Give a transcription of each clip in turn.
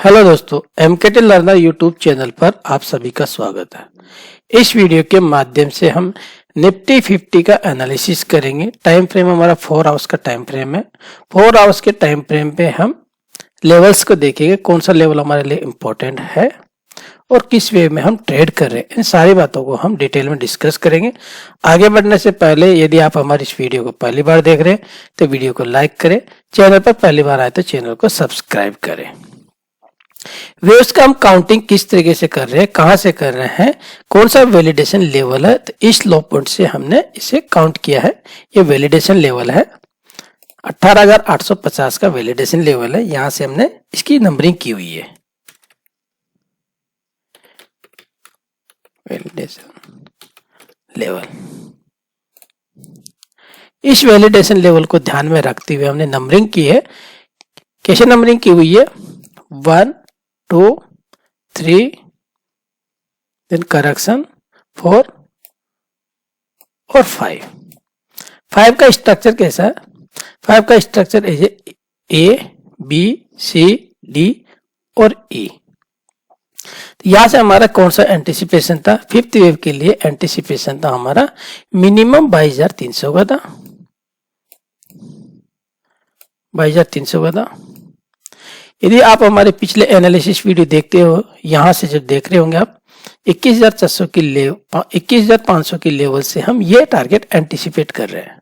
Hello दोस्तों, MKT learner YouTube channel पर आप सभी का स्वागत है। इस वीडियो के माध्यम से हम निफ्टी 50 का एनालिसिस करेंगे। टाइम फ्रेम हमारा 4 आवर्स का टाइम फ्रेम है। 4 आवर्स के टाइम फ्रेम पे हम लेवल्स को देखेंगे, कौन सा लेवल हमारे लिए इम्पोर्टेंट है और किस वे में हम ट्रेड कर रहे हैं। इन सारी बातों को हम डिटेल में डिस्कस करेंगे। आगे बढ़ने से पहले यदि आप हमारी इस वीडियो को पहली बार देख रहे हैं तो वीडियो को लाइक करें, चैनल पर पहली बार आए तो चैनल को सब्सक्राइब करें। वेव्स का हम काउंटिंग किस तरीके से कर रहे हैं, कहां से कर रहे हैं, कौन सा वैलिडेशन लेवल है, तो इस लो पॉइंट से हमने इसे काउंट किया है। ये वैलिडेशन लेवल है 18,850 का वैलिडेशन लेवल है। यहां से हमने इसकी नंबरिंग की हुई है। वैलिडेशन लेवल, इस वैलिडेशन लेवल को ध्यान में रखते हुए हमने नंबरिंग की है। कैसे नंबरिंग की हुई है? 1 2 3 देन करेक्शन 4 और 5 का स्ट्रक्चर कैसा है? 5 का structure A B C D और ई। यहां से हमारा कौन सा एंटिसिपेशन था? फिफ्थ वेव के लिए एंटिसिपेशन था हमारा मिनिमम 22,300 का था। 22,300 का था। यदि आप हमारे पिछले एनालिसिस वीडियो देखते हो, यहां से जो देख रहे होंगे आप 21,400 की 21,500 की लेवल से हम ये टारगेट एंटिसिपेट कर रहे हैं।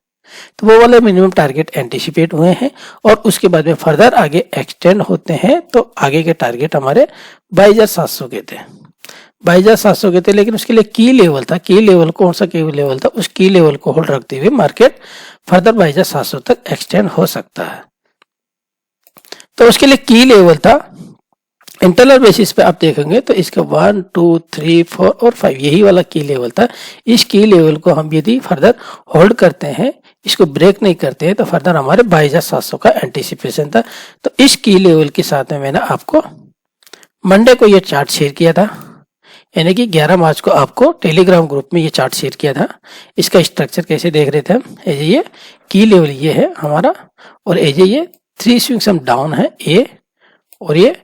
तो वो वाले मिनिमम टारगेट एंटिसिपेट हुए हैं और उसके बाद में फर्दर आगे एक्सटेंड होते हैं। तो आगे के टारगेट हमारे 22,700 के थे। 22,700 के थे, लेकिन उसके लिए की लेवल था। की लेवल कौन सा की लेवल था? उस की लेवल को होल्ड रखते हुए मार्केट फर्दर 22,700 तक एक्सटेंड हो सकता है। तो उसके लिए की लेवल था, इंटरनल बेसिस पे आप देखेंगे तो इसका 1 2 3 4 और 5 यही वाला की लेवल था। इस की लेवल को हम यदि फर्दर होल्ड करते हैं, इसको ब्रेक नहीं करते हैं, तो फर्दर हमारे 22,700 का एंटिसिपेशन था। तो इस की लेवल के साथ में मैंने आपको मंडे को ये चार्ट शेयर किया था, यानी कि 11 मार्च को आपको टेलीग्राम ग्रुप में ये चार्ट शेयर किया था। इसका स्ट्रक्चर कैसे देख रहे थे हम? ये की लेवल ये है हमारा, और ये 3 स्विंग सम डाउन है ए, और ये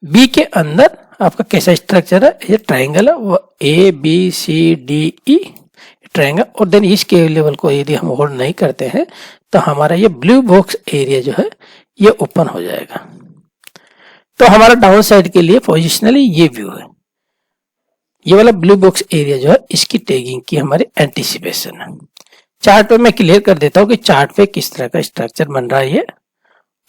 बी के अंदर आपका कैसा स्ट्रक्चर है? ये ट्रायंगल है, वो A B C D E triangle. और देन इस के लेवल को यदि हम होल्ड नहीं करते हैं तो हमारा ये ब्लू बॉक्स एरिया जो है ये ओपन हो जाएगा। तो हमारा डाउन साइड के लिए पोजिशनली ये व्यू है। ये वाला ब्लू बॉक्स एरिया जो है इसकी टैगिंग की हमारी एंटिसिपेशन है। चार्ट पे मैं क्लियर कर देता हूं कि चार्ट पे किस तरह का स्ट्रक्चर बन रहा है ये,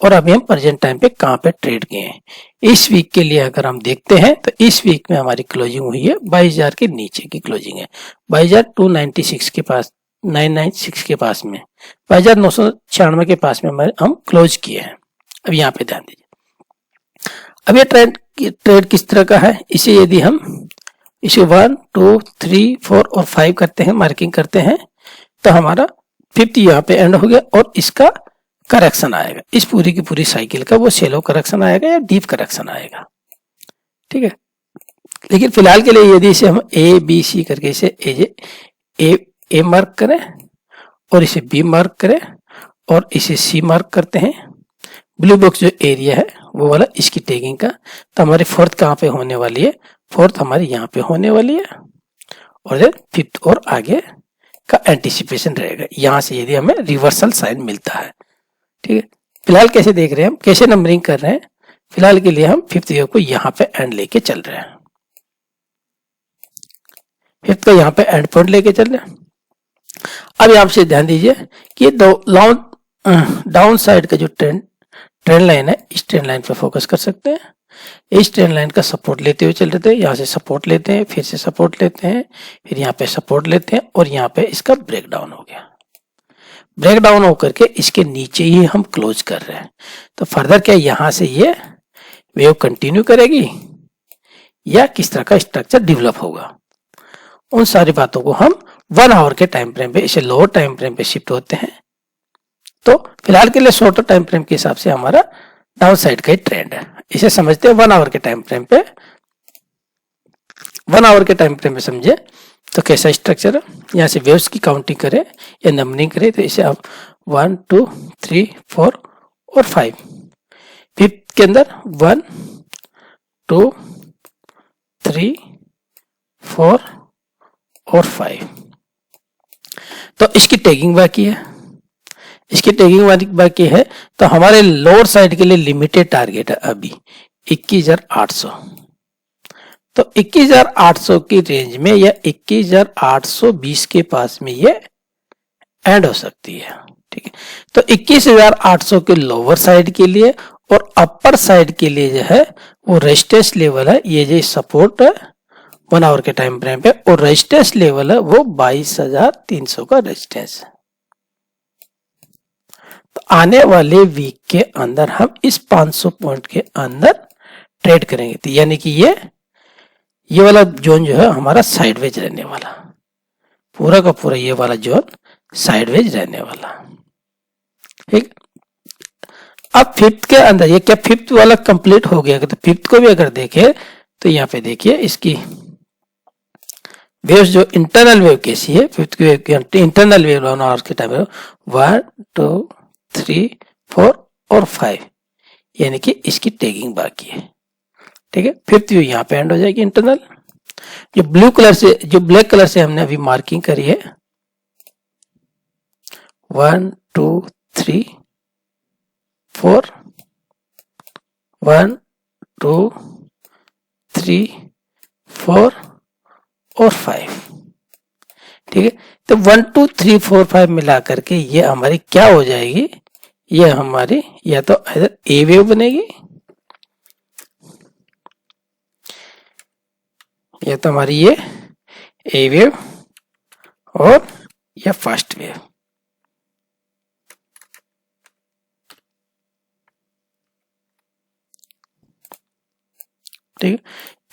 और अभी हम प्रेजेंट टाइम पे कहां पे ट्रेड किए हैं। इस वीक के लिए अगर हम देखते हैं तो इस वीक में हमारी क्लोजिंग हुई है 22,000 के नीचे की क्लोजिंग है। 22,296 के पास, 996 के पास में, 22,996 के पास में हम क्लोज किए हैं। अब यहाँ पे ध्यान दीजिए, अब ये ट्रेड किस तरह का है? इसे यदि हम इसे 1 2 3 4 और 5 करते हैं, मार्किंग करते हैं, तो हमारा 50 यहाँ पे एंड हो गया और इसका करेक्शन आएगा। इस पूरी की पूरी साइकिल का वो शेलो करेक्शन आएगा या डीप करेक्शन आएगा, ठीक है। लेकिन फिलहाल के लिए यदि इसे हम ए बी सी करके इसे ए मार्क करें और इसे बी मार्क करें और इसे सी मार्क करते हैं, ब्लू बॉक्स जो एरिया है वो वाला इसकी टैगिंग का, तो हमारी फोर्थ कहाँ पे होने वाली है? फोर्थ हमारी यहाँ पे होने वाली है, और देन फिफ्थ और आगे का एंटिसिपेशन रहेगा। यहां से यदि हमें रिवर्सल साइन मिलता है, ठीक है। फिलहाल कैसे देख रहे हैं हम, कैसे नंबरिंग कर रहे हैं? फिलहाल के लिए हम फिफ्थ वेव को यहां पे एंड लेके चल रहे हैं। फिफ्थ का यहां पे एंड पॉइंट लेके चल रहे हैं। अब यहां से ध्यान दीजिए कि ये डाउन साइड का जो ट्रेंड लाइन है, इस ट्रेंड लाइन पे फोकस कर सकते हैं। इस ट्रेंड लाइन का सपोर्ट लेते हुए चल रहे थे, यहाँ से सपोर्ट लेते हैं, फिर से सपोर्ट लेते हैं, फिर यहाँ पे सपोर्ट लेते हैं, और यहाँ पे इसका ब्रेक डाउन हो गया। ब्रेक डाउन होकर के इसके नीचे ही हम क्लोज कर रहे हैं। तो फर्दर क्या यहां से ये वेव कंटिन्यू करेगी या किस तरह का स्ट्रक्चर डेवलप होगा? उन सारी बातों को हम 1 आवर के टाइम फ्रेम पे, इसे लोअर टाइम फ्रेम पे शिफ्ट होते हैं। तो फिलहाल के लिए शॉर्टर टाइम फ्रेम के हिसाब से हमारा डाउन साइड का ही ट्रेंड है। इसे समझते हैं 1 आवर के टाइम फ्रेम पे। 1 आवर के टाइम फ्रेम पे समझे तो कैसा स्ट्रक्चर है? यहाँ से वेव्स की काउंटिंग करें या नंबरिंग करें तो इसे आप 1 2 3 4 और 5, फिफ्थ के अंदर 1 2 3 4 और 5। तो इसकी टैगिंग बाकी है, इसकी टैगिंग बाकी है। तो हमारे लोअर साइड के लिए लिमिटेड टारगेट है अभी 21,800। तो 21,800 की रेंज में या 21,820 के पास में ये एंड हो सकती है। ठीक है, तो 21,800 के लोअर साइड के लिए और अपर साइड के लिए जो है वो रेजिस्टेंस लेवल है, ये जो सपोर्ट है 1 आवर के टाइम फ्रेम पे, और रेजिस्टेंस लेवल है वो 22,300 का रेजिस्टेंस है। तो आने वाले वीक के अंदर हम इस 500 पॉइंट के अंदर ट्रेड करेंगे। तो यानी कि ये वाला जोन जो है हमारा साइडवेज रहने वाला, पूरा का पूरा ये वाला जोन साइडवेज रहने वाला। ठीक, अब फिफ्थ के अंदर ये क्या फिफ्थ वाला कंप्लीट हो गया। तो फिफ्थ को भी अगर देखें तो यहाँ पे देखिए इसकी वेव्स जो इंटरनल वेव कैसी है, फिफ्थ की वेव की इंटरनल वेव 1 आवर के टाइम 1 2 3 4 और 5, यानी कि इसकी टैगिंग बाकी है। ठीक है, फिफ्थ व्यू यहाँ पे एंड हो जाएगी इंटरनल। जो ब्लू कलर से, जो ब्लैक कलर से हमने अभी मार्किंग करी है 1 2 3 4 1 2 3 4 और 5। ठीक है, तो 1 2 3 4 5 मिला करके ये हमारी क्या हो जाएगी, ये हमारी या तो इधर ए वेव बनेगी या तो हमारी ये ए वेव और या फर्स्ट वेव। ठीक है,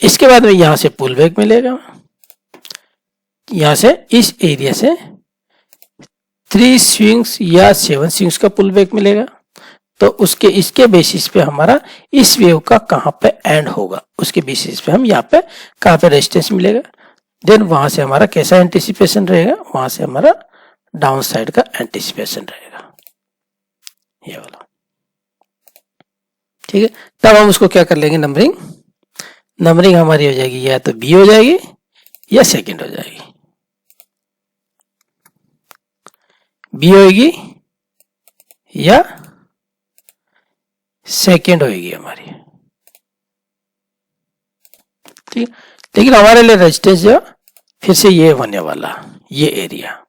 इसके बाद में यहां से पुल बैक मिलेगा, यहां से इस एरिया से 3 स्विंग्स या 7 स्विंग्स का पुल बैक मिलेगा। तो उसके इसके बेसिस पे हमारा इस वेव का कहां पे एंड होगा, उसके बेसिस पे हम यहाँ पे कहां पे रेजिस्टेंस मिलेगा, देन वहां से हमारा कैसा एंटिसिपेशन रहेगा, वहां से हमारा डाउन साइड का एंटिसिपेशन रहेगा ये वाला। ठीक है, तब हम उसको क्या कर लेंगे, नंबरिंग। नंबरिंग हमारी हो जाएगी या तो बी हो जाएगी या सेकंड हो जाएगी, बी होगी या सेकंड होगी हमारी। ठीक, लेकिन हमारे लिए रेजिस्टेंस जो फिर से ये होने वाला, ये एरिया,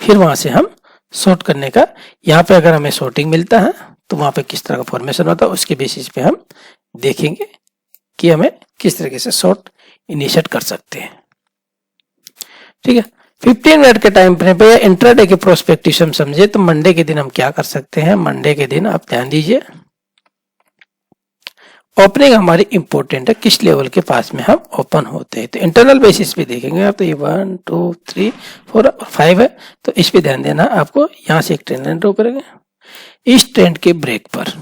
फिर वहां से हम शॉर्ट करने का, यहाँ पे अगर हमें शॉर्टिंग मिलता है तो वहां पे किस तरह का फॉर्मेशन होता है उसके बेसिस पे हम देखेंगे कि हमें किस तरीके से शॉर्ट इनिशिएट कर सकते हैं। ठीक है, 15 मिनट के टाइम फ्रेम पे या इंट्राडे के प्रोस्पेक्टिव हम समझे तो मंडे के दिन हम क्या कर सकते हैं। मंडे के दिन आप ध्यान दीजिए, ओपनिंग हमारी इंपॉर्टेंट है, किस लेवल के पास में हम ओपन होते हैं। तो इंटरनल बेसिस पे देखेंगे आप, तो ये 1 2 3 4 और 5 है, तो इस पे ध्यान देना आपको। यहां से एक ट्रेंड लाइन ड्रॉ करेंगे, इस ट्रेंड के ब्रेक पर,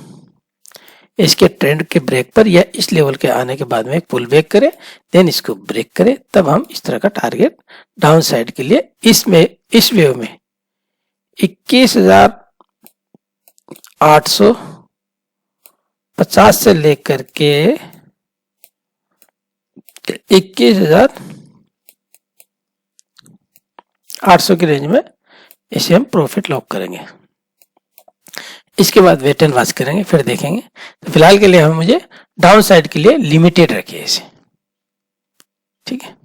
इसके ट्रेंड के ब्रेक पर या इस लेवल के आने के बाद में एक पुल बैक करें, देन इसको ब्रेक करें, तब हम इस तरह का टारगेट डाउन साइड के लिए इसमें इस वेव में 21,850 से लेकर के 21,800 की रेंज में इसे हम प्रॉफिट लॉक करेंगे। इसके बाद वेट एंड वॉच करेंगे, फिर देखेंगे। तो फिलहाल के लिए हम मुझे डाउन साइड के लिए लिमिटेड रखिए इसे। ठीक है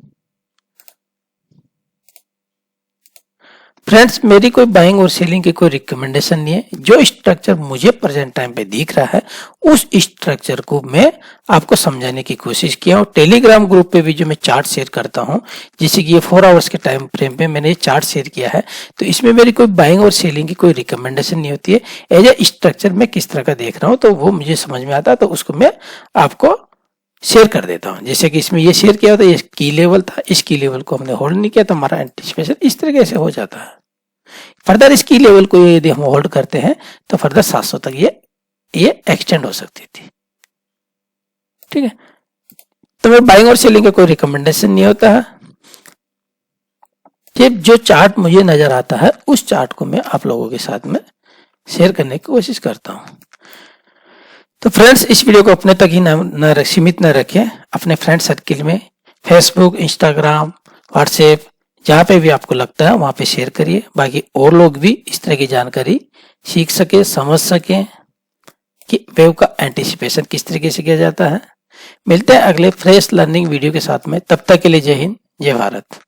फ्रेंड्स, मेरी कोई बाइंग और सेलिंग की कोई रिकमेंडेशन नहीं है। जो स्ट्रक्चर मुझे प्रेजेंट टाइम पे दिख रहा है उस स्ट्रक्चर को मैं आपको समझाने की कोशिश किया हूँ। टेलीग्राम ग्रुप पे भी जो मैं चार्ट शेयर करता हूँ, जैसे कि ये 4 आवर्स के टाइम फ्रेम पे मैंने ये चार्ट शेयर किया है, तो इसमें मेरी कोई बाइंग और सेलिंग की कोई रिकमेंडेशन नहीं होती है। एज ए स्ट्रक्चर मैं किस तरह का देख रहा हूँ तो वो मुझे समझ में आता है, तो उसको मैं आपको शेयर कर देता हूँ। जैसे कि इसमें ये शेयर किया होता है, ये की लेवल था, इस की लेवल को हमने होल्ड नहीं किया तो हमारा एंटिसिपेशन इस तरीके से हो जाता है। फर्दर इस की लेवल को यदि हम होल्ड करते हैं तो फर्दर 700 तक ये एक्सटेंड हो सकती थी। ठीक है, तो मैं बाइंग और सेलिंग का कोई रिकमेंडेशन नहीं होता है। ये जो चार्ट मुझे नजर आता है उस चार्ट को मैं आप लोगों के साथ में शेयर करने की कोशिश करता हूँ। तो फ्रेंड्स, इस वीडियो को अपने तक ही सीमित न रखें, अपने फ्रेंड सर्किल में फेसबुक, इंस्टाग्राम, व्हाट्सएप, जहाँ पे भी आपको लगता है वहाँ पे शेयर करिए, बाकी और लोग भी इस तरह की जानकारी सीख सके, समझ सकें कि वेव का एंटीसिपेशन किस तरीके से किया जाता है। मिलते हैं अगले फ्रेश लर्निंग वीडियो के साथ में, तब तक के लिए जय हिंद, जय भारत।